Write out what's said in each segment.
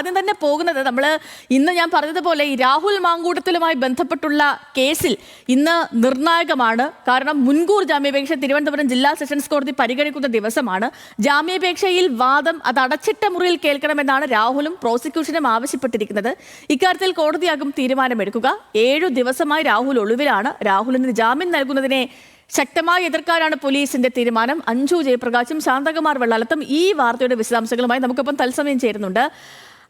ആദ്യം തന്നെ പോകുന്നത് നമ്മൾ ഇന്ന് ഞാൻ പറഞ്ഞതുപോലെ ഈ രാഹുൽ മാങ്കൂട്ടത്തിലുമായി ബന്ധപ്പെട്ടുള്ള കേസിൽ ഇന്ന് നിർണായകമാണ്. കാരണം മുൻകൂർ ജാമ്യാപേക്ഷ തിരുവനന്തപുരം ജില്ലാ സെഷൻസ് കോടതി പരിഗണിക്കുന്ന ദിവസമാണ്. ജാമ്യാപേക്ഷയിൽ വാദം അത് അടച്ചിട്ട മുറിയിൽ കേൾക്കണമെന്നാണ് രാഹുലും പ്രോസിക്യൂഷനും ആവശ്യപ്പെട്ടിരിക്കുന്നത്. ഇക്കാര്യത്തിൽ കോടതിയാകും തീരുമാനമെടുക്കുക. 7 ദിവസമായി രാഹുൽ ഒളിവിലാണ്. രാഹുലിന് ജാമ്യം നൽകുന്നതിനെ ശക്തമായി എതിർക്കാനാണ് പോലീസിന്റെ തീരുമാനം. അഞ്ജു ജയപ്രകാശും ശാന്തകുമാർ വെള്ളാലത്തും ഈ വാർത്തയുടെ വിശദാംശങ്ങളുമായി നമുക്കൊപ്പം തത്സമയം ചേരുന്നുണ്ട്.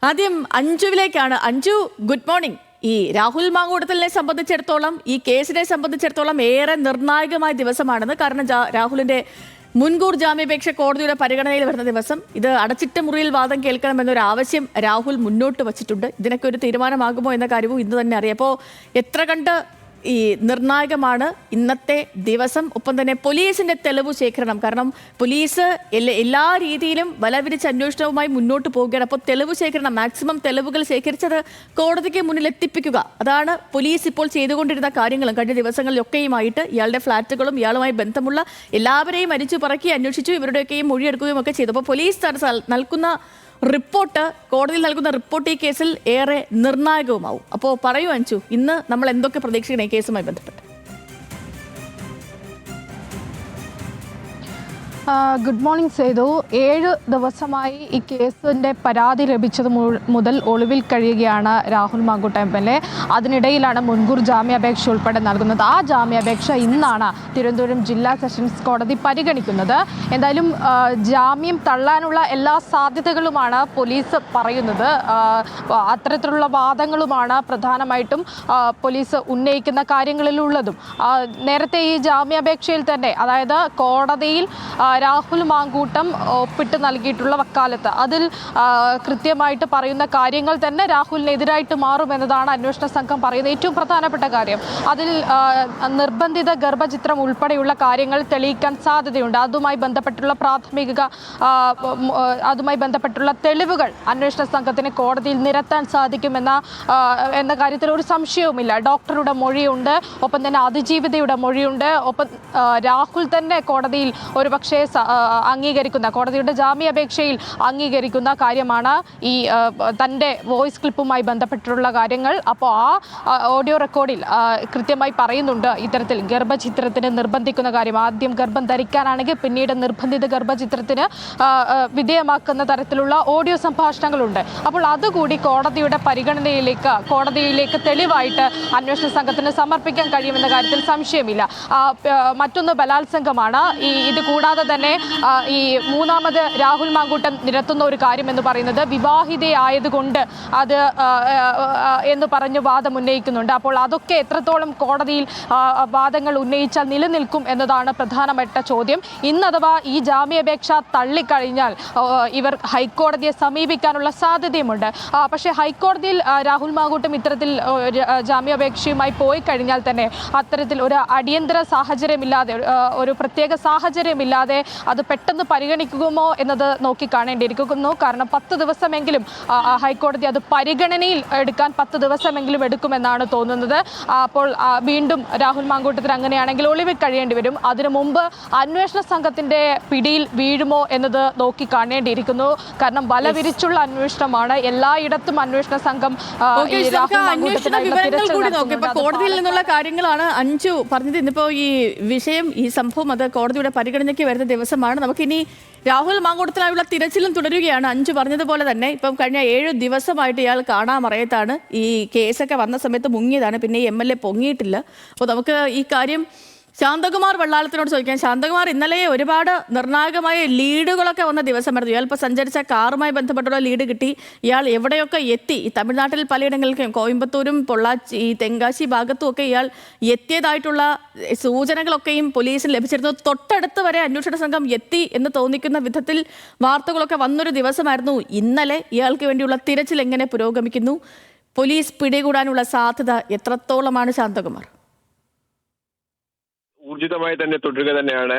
ആദ്യം അഞ്ജുവിലേക്കാണ്. Anju, good morning. ഈ രാഹുൽ മാങ്കൂട്ടത്തിനെ സംബന്ധിച്ചിടത്തോളം, ഈ കേസിനെ സംബന്ധിച്ചിടത്തോളം ഏറെ നിർണായകമായ ദിവസമാണെന്ന്. കാരണം രാഹുലിന്റെ മുൻകൂർ ജാമ്യാപേക്ഷ കോടതിയുടെ പരിഗണനയിൽ വരുന്ന ദിവസം. ഇത് അടച്ചിട്ട മുറിയിൽ വാദം കേൾക്കണമെന്നൊരു ആവശ്യം രാഹുൽ മുന്നോട്ട് വച്ചിട്ടുണ്ട്. ഇതിനൊക്കെ ഒരു തീരുമാനമാകുമോ എന്ന കാര്യവും ഇന്ന് തന്നെ അറിയാം. അപ്പോൾ എത്ര കണ്ട് ഈ നിർണായകമാണ് ഇന്നത്തെ ദിവസം. ഒപ്പം തന്നെ പോലീസിന്റെ തെളിവ് ശേഖരണം. കാരണം പോലീസ് എല്ലാ രീതിയിലും വലവിരിച്ച അന്വേഷണവുമായി മുന്നോട്ട് പോവുകയാണ്. അപ്പോൾ തെളിവ് ശേഖരണം, മാക്സിമം തെളിവുകൾ ശേഖരിച്ചത് കോടതിക്ക് മുന്നിൽ എത്തിപ്പിക്കുക, അതാണ് പോലീസ് ഇപ്പോൾ ചെയ്തുകൊണ്ടിരുന്ന കാര്യങ്ങളും. കഴിഞ്ഞ ദിവസങ്ങളിലൊക്കെയുമായിട്ട് ഇയാളുടെ ഫ്ളാറ്റുകളും ഇയാളുമായി ബന്ധമുള്ള എല്ലാവരെയും അരിച്ചു പറക്കി അന്വേഷിച്ചു, ഇവരുടെയൊക്കെയും മൊഴിയെടുക്കുകയും ഒക്കെ ചെയ്തു. അപ്പോൾ പോലീസ് നൽകുന്ന റിപ്പോർട്ട്, കോടതിയിൽ നൽകുന്ന റിപ്പോർട്ട് ഈ കേസിൽ ഏറെ നിർണായകവുമാവും. അപ്പോൾ പറയൂ അഞ്ജു, ഇന്ന് നമ്മൾ എന്തൊക്കെ പ്രതീക്ഷിക്കണം ഈ കേസുമായി ബന്ധപ്പെട്ട്? Good morning Sethu. 7 ദിവസമായി ഈ കേസിൻ്റെ പരാതി ലഭിച്ചത് മുതൽ ഒളിവിൽ കഴിയുകയാണ് രാഹുൽ മാങ്കൂട്ടം MLA. അതിനിടയിലാണ് മുൻകൂർ ജാമ്യാപേക്ഷ ഉൾപ്പെടെ നൽകുന്നത്. ആ ജാമ്യാപേക്ഷ ഇന്നാണ് തിരുവനന്തപുരം ജില്ലാ സെഷൻസ് കോടതി പരിഗണിക്കുന്നത്. എന്തായാലും ജാമ്യം തള്ളാനുള്ള എല്ലാ സാധ്യതകളുമാണ് പോലീസ് പറയുന്നത്. അത്തരത്തിലുള്ള വാദങ്ങളുമാണ് പ്രധാനമായിട്ടും പോലീസ് ഉന്നയിക്കുന്ന കാര്യങ്ങളിലുള്ളതും. നേരത്തെ ഈ ജാമ്യാപേക്ഷയിൽ തന്നെ, അതായത് കോടതിയിൽ രാഹുൽ മാങ്കൂട്ടം ഒപ്പിട്ട് നൽകിയിട്ടുള്ള വക്കാലത്ത്, അതിൽ കൃത്യമായിട്ട് പറയുന്ന കാര്യങ്ങൾ തന്നെ രാഹുലിനെതിരായിട്ട് മാറുമെന്നതാണ് അന്വേഷണ സംഘം പറയുന്ന ഏറ്റവും പ്രധാനപ്പെട്ട കാര്യം. അതിൽ നിർബന്ധിത ഗർഭചിത്രം ഉൾപ്പെടെയുള്ള കാര്യങ്ങൾ തെളിയിക്കാൻ സാധ്യതയുണ്ട്. അതുമായി ബന്ധപ്പെട്ടുള്ള തെളിവുകൾ അന്വേഷണ സംഘത്തിന് കോടതിയിൽ നിരത്താൻ സാധിക്കുമെന്ന കാര്യത്തിൽ ഒരു സംശയവുമില്ല. ഡോക്ടറുടെ മൊഴിയുണ്ട്, ഒപ്പം തന്നെ അതിജീവിതയുടെ മൊഴിയുണ്ട്. ഒപ്പം രാഹുൽ തന്നെ കോടതിയിൽ ഒരുപക്ഷെ അംഗീകരിക്കുന്ന, കോടതിയുടെ ജാമ്യാപേക്ഷയിൽ അംഗീകരിക്കുന്ന കാര്യമാണ് ഈ തൻ്റെ വോയിസ് ക്ലിപ്പുമായി ബന്ധപ്പെട്ടുള്ള കാര്യങ്ങൾ. അപ്പോൾ ആ ഓഡിയോ റെക്കോർഡിൽ കൃത്യമായി പറയുന്നുണ്ട് ഇത്തരത്തിൽ ഗർഭചിത്രത്തിന് നിർബന്ധിക്കുന്ന കാര്യം. ആദ്യം ഗർഭം ധരിക്കാനാണെങ്കിൽ പിന്നീട് നിർബന്ധിത ഗർഭചിത്രത്തിന് വിധേയമാക്കുന്ന തരത്തിലുള്ള ഓഡിയോ സംഭാഷണങ്ങളുണ്ട്. അപ്പോൾ അതുകൂടി കോടതിയിലേക്ക് തെളിവായിട്ട് അന്വേഷണ സംഘത്തിന് സമർപ്പിക്കാൻ കഴിയുമെന്ന കാര്യത്തിൽ സംശയമില്ല. മറ്റൊന്ന് ബലാത്സംഗമാണ്. ഇത് കൂടാതെ തന്നെ ഈ മൂന്നാമത് രാഹുൽ മാങ്കൂട്ടം നിരത്തുന്ന ഒരു കാര്യം എന്ന് പറയുന്നത് വിവാഹിതയായതുകൊണ്ട് അത് എന്ന് പറഞ്ഞ് വാദം ഉന്നയിക്കുന്നുണ്ട്. അപ്പോൾ അതൊക്കെ എത്രത്തോളം കോടതിയിൽ വാദങ്ങൾ ഉന്നയിച്ചാൽ നിലനിൽക്കും എന്നതാണ് പ്രധാനപ്പെട്ട ചോദ്യം. ഇന്നഥവാ ഈ ജാമ്യാപേക്ഷ തള്ളിക്കഴിഞ്ഞാൽ ഇവർ ഹൈക്കോടതിയെ സമീപിക്കാനുള്ള സാധ്യതയുമുണ്ട്. പക്ഷേ ഹൈക്കോടതിയിൽ രാഹുൽ മാങ്കൂട്ടം ഇത്തരത്തിൽ ജാമ്യാപേക്ഷയുമായി പോയി കഴിഞ്ഞാൽ തന്നെ അത്തരത്തിൽ ഒരു അടിയന്തര സാഹചര്യമില്ലാതെ, ഒരു പ്രത്യേക സാഹചര്യമില്ലാതെ അത് പെട്ടെന്ന് പരിഗണിക്കുമോ എന്നത് നോക്കിക്കാണേണ്ടിയിരിക്കുന്നു. കാരണം 10 ദിവസമെങ്കിലും ഹൈക്കോടതി അത് പരിഗണനയിൽ എടുക്കാൻ 10 ദിവസമെങ്കിലും എടുക്കുമെന്നാണ് തോന്നുന്നത്. അപ്പോൾ വീണ്ടും രാഹുൽ മാങ്കൂട്ടത്തിന് അങ്ങനെയാണെങ്കിൽ ഒളിവിൽ കഴിയേണ്ടി വരും. അതിനു മുമ്പ് അന്വേഷണ സംഘത്തിന്റെ പിടിയിൽ വീഴുമോ എന്നത് നോക്കിക്കാണേണ്ടിയിരിക്കുന്നു. കാരണം വലവിരിച്ചുള്ള അന്വേഷണമാണ്. എല്ലായിടത്തും അന്വേഷണ സംഘം കോടതിയിൽ നിന്നുള്ള കാര്യങ്ങളാണ് അഞ്ജു പറഞ്ഞത്. ഇന്നിപ്പോ ഈ വിഷയം, ഈ സംഭവം അത് കോടതിയുടെ പരിഗണനയ്ക്ക് വരുന്ന ദിവസമാണ്. നമുക്കിനി രാഹുൽ മാങ്കൂട്ടത്തിനായുള്ള തിരച്ചിലും തുടരുകയാണ്. അഞ്ജു പറഞ്ഞതുപോലെ തന്നെ ഇപ്പം കഴിഞ്ഞ 7 ദിവസമായിട്ട് ഇയാൾ കാണാമറയത്താണ്. ഈ കേസൊക്കെ വന്ന സമയത്ത് മുങ്ങിയതാണ്, പിന്നെ ഈ MLA പൊങ്ങിയിട്ടില്ല. അപ്പോൾ നമുക്ക് ഈ കാര്യം ശാന്തകുമാർ വെള്ളാലത്തിനോട് ചോദിക്കാം. ശാന്തകുമാർ, ഇന്നലെ ഒരുപാട് നിർണായകമായ ലീഡുകളൊക്കെ വന്ന ദിവസമായിരുന്നു. ഇയാൾ ഇപ്പോൾ സഞ്ചരിച്ച കാറുമായി ബന്ധപ്പെട്ടുള്ള ലീഡ് കിട്ടി. ഇയാൾ എവിടെയൊക്കെ എത്തി, ഈ തമിഴ്നാട്ടിൽ പലയിടങ്ങളിലും കോയമ്പത്തൂരും പൊള്ളാച്ചി, ഈ തെങ്കാശി ഭാഗത്തും ഒക്കെ ഇയാൾ എത്തിയതായിട്ടുള്ള സൂചനകളൊക്കെയും പോലീസിന് ലഭിച്ചിരുന്നു. തൊട്ടടുത്ത് വരെ അന്വേഷണ സംഘം എത്തി എന്ന് തോന്നിക്കുന്ന വിധത്തിൽ വാർത്തകളൊക്കെ വന്നൊരു ദിവസമായിരുന്നു ഇന്നലെ. ഇയാൾക്ക് വേണ്ടിയുള്ള തിരച്ചിൽ എങ്ങനെ പുരോഗമിക്കുന്നു? പോലീസ് പിടികൂടാനുള്ള സാധ്യത എത്രത്തോളമാണ് ശാന്തകുമാർ? ഊർജിതമായി തന്നെ തുടരുക തന്നെയാണ്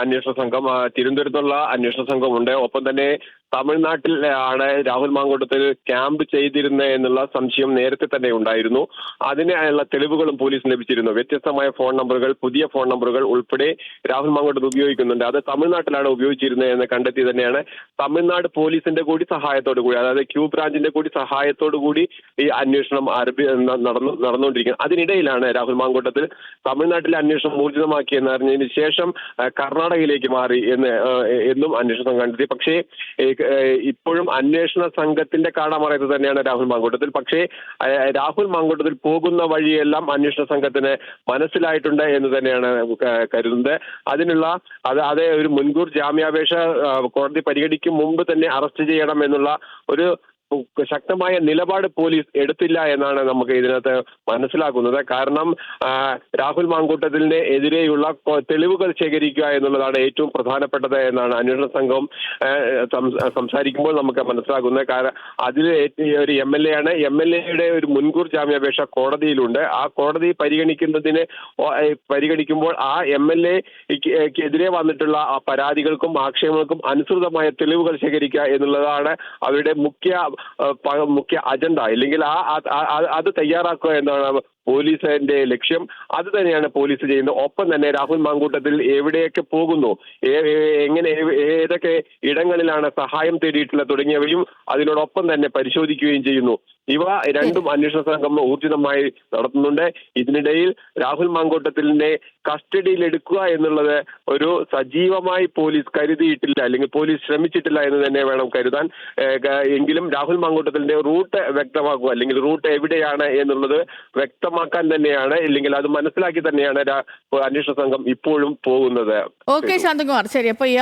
അന്വേഷണ സംഘം. തിരുവനന്തപുരത്തുള്ള അന്വേഷണ സംഘമുണ്ട്. ഒപ്പം തന്നെ തമിഴ്നാട്ടിൽ ആണ് രാഹുൽ മാങ്കൂട്ടത്തിൽ ക്യാമ്പ് ചെയ്തിരുന്നത് എന്നുള്ള സംശയം നേരത്തെ തന്നെ ഉണ്ടായിരുന്നു. അതിനുള്ള തെളിവുകളും പോലീസിന് ലഭിച്ചിരുന്നു. വ്യത്യസ്തമായ ഫോൺ നമ്പറുകൾ, പുതിയ ഫോൺ നമ്പറുകൾ ഉൾപ്പെടെ രാഹുൽ മാങ്കൂട്ടത്തിൽ ഉപയോഗിക്കുന്നുണ്ട്. അത് തമിഴ്നാട്ടിലാണ് ഉപയോഗിച്ചിരുന്നത് എന്ന് കണ്ടെത്തി തന്നെയാണ് തമിഴ്നാട് പോലീസിന്റെ കൂടി സഹായത്തോടു കൂടി, അതായത് ക്യൂ ബ്രാഞ്ചിന്റെ കൂടി സഹായത്തോടു കൂടി ഈ അന്വേഷണം നടന്നുകൊണ്ടിരിക്കുന്നത്. അതിനിടയിലാണ് രാഹുൽ മാങ്കൂട്ടത്തിൽ തമിഴ്നാട്ടിലെ അന്വേഷണം ഊർജിതമാക്കിയെന്ന് അറിഞ്ഞതിന് ശേഷം കർണാടകയിലേക്ക് മാറി എന്നും അന്വേഷണം കണ്ടെത്തി. പക്ഷേ ഇപ്പോഴും അന്വേഷണ സംഘത്തിന്റെ കാണാമറയത്ത് തന്നെയാണ് രാഹുൽ മാങ്കൂട്ടത്തിൽ. പക്ഷേ രാഹുൽ മാങ്കൂട്ടത്തിൽ പോകുന്ന വഴിയെല്ലാം അന്വേഷണ സംഘത്തിന് മനസ്സിലായിട്ടുണ്ട് എന്ന് തന്നെയാണ് കരുതുന്നത്. അതിനുള്ള അതേ ഒരു മുൻകൂർ ജാമ്യാപേക്ഷ കോടതി പരിഗണിക്കും മുമ്പ് തന്നെ അറസ്റ്റ് ചെയ്യണം എന്നുള്ള ഒരു ശക്തമായ നിലപാട് പോലീസ് എടുത്തില്ല എന്നാണ് നമുക്ക് ഇതിനകത്ത് മനസ്സിലാക്കുന്നത്. കാരണം രാഹുൽ മാങ്കൂട്ടത്തിന് എതിരെയുള്ള തെളിവുകൾ ശേഖരിക്കുക എന്നുള്ളതാണ് ഏറ്റവും പ്രധാനപ്പെട്ടത് എന്നാണ് അന്വേഷണ സംഘം സംസാരിക്കുമ്പോൾ നമുക്ക് മനസ്സിലാക്കുന്നത്. കാരണം അതിൽ ഒരു MLA ആണ്. MLAയുടെ ഒരു മുൻകൂർ ജാമ്യാപേക്ഷ കോടതിയിലുണ്ട്. ആ കോടതി പരിഗണിക്കുമ്പോൾ ആ MLAക്കെതിരെ വന്നിട്ടുള്ള ആ പരാതികൾക്കും ആക്ഷേപങ്ങൾക്കും അനുസൃതമായ തെളിവുകൾ ശേഖരിക്കുക എന്നുള്ളതാണ് അവരുടെ മുഖ്യ അജണ്ട. ഇല്ലെങ്കിൽ അത് തയ്യാറാക്കുക എന്നാണ് പോലീസിന്റെ ലക്ഷ്യം. അത് തന്നെയാണ് പോലീസ് ചെയ്യുന്നത്. ഒപ്പം തന്നെ രാഹുൽ മാങ്കൂട്ടത്തിൽ എവിടെയൊക്കെ പോകുന്നു, ഏതൊക്കെ ഇടങ്ങളിലാണ് സഹായം തേടിയിട്ടുള്ള തുടങ്ങിയവയും അതിനോടൊപ്പം തന്നെ പരിശോധിക്കുകയും ചെയ്യുന്നു. ഇവ രണ്ടും അന്വേഷണ സംഘം ഊർജിതമായി നടത്തുന്നുണ്ട്. ഇതിനിടയിൽ രാഹുൽ മാങ്കൂട്ടത്തിലിനെ കസ്റ്റഡിയിൽ എടുക്കുക എന്നുള്ളത് ഒരു സജീവമായി പോലീസ് കരുതിയിട്ടില്ല, അല്ലെങ്കിൽ പോലീസ് ശ്രമിച്ചിട്ടില്ല എന്ന് തന്നെ വേണം കരുതാൻ. എങ്കിലും രാഹുൽ മാങ്കൂട്ടത്തിന്റെ റൂട്ട് വ്യക്തമാക്കുക, അല്ലെങ്കിൽ റൂട്ട് എവിടെയാണ് എന്നുള്ളത് വ്യക്തമാക്കാൻ തന്നെയാണ്, ഇല്ലെങ്കിൽ അത് മനസ്സിലാക്കി തന്നെയാണ് അന്വേഷണ സംഘം ഇപ്പോഴും പോകുന്നത്. ഓക്കെ ശാന്തകുമാർ, ശരി. അപ്പൊ